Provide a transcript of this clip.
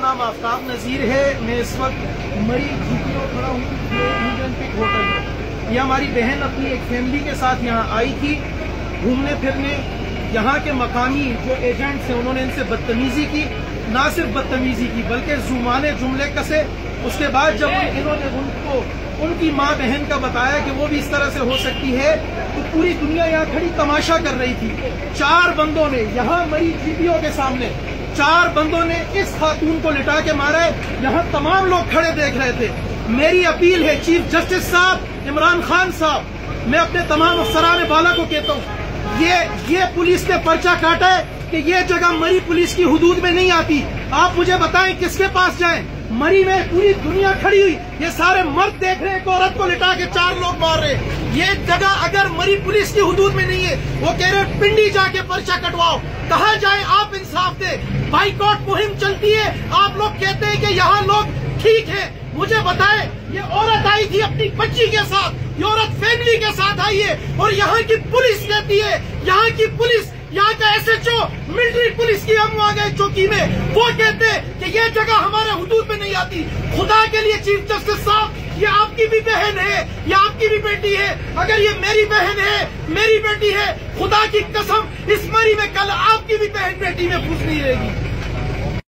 नाम आफ्ताब नज़ीर है। मैं इस वक्त मरी GPO खड़ा हूँ। ये इंडियन पिक होटल है। ये हमारी बहन अपनी एक फैमिली के साथ यहाँ आई थी घूमने फिरने। यहाँ के मकामी जो एजेंट्स हैं उन्होंने इनसे बदतमीजी की, ना सिर्फ बदतमीजी की बल्कि जुबाने जुमले कसे। उसके बाद जब इन्होंने उनको उनकी माँ बहन का बताया कि वो भी इस तरह से हो सकती है, तो पूरी दुनिया यहाँ खड़ी तमाशा कर रही थी। 4 बंदों ने यहाँ मरी GPO के सामने 4 बंदों ने इस खातून को लिटा के मारा है। यहाँ तमाम लोग खड़े देख रहे थे। मेरी अपील है चीफ जस्टिस साहब, इमरान खान साहब, मैं अपने तमाम अफसरान बाला को कहता हूँ, ये पुलिस ने पर्चा काटा है कि ये जगह मरी पुलिस की हुदूद में नहीं आती। आप मुझे बताएं किसके पास जाएं? मरी में पूरी दुनिया खड़ी हुई, ये सारे मर्द देख रहे हैं, एक औरत को लिटा के 4 लोग मार रहे हैं। ये जगह अगर मरी पुलिस की हुदूद में नहीं है, वो कह रहे पिंडी जाके पर्चा कटवाओ। कहा जाए आप इंसाफ दे। बाइकआउट मुहिम चलती है, आप लोग कहते हैं कि यहाँ लोग ठीक है। मुझे बताएं, ये औरत आई थी अपनी बच्ची के साथ, ये औरत फैमिली के साथ आई है, और यहाँ की पुलिस कहती है, यहाँ की पुलिस, यहाँ का SHO मिलिट्री पुलिस की हम आ गए चौकी में, वो कहते हैं कि ये जगह हमारे हुदूद में नहीं आती। खुदा के लिए चीफ जस्टिस साहब, ये आपकी भी बहन है, ये आपकी भी बेटी है। अगर ये मेरी बहन है, मेरी बेटी है, खुदा की कसम इस मरी में कल आपकी भी बहन बेटी में फूस नहीं रहेगी।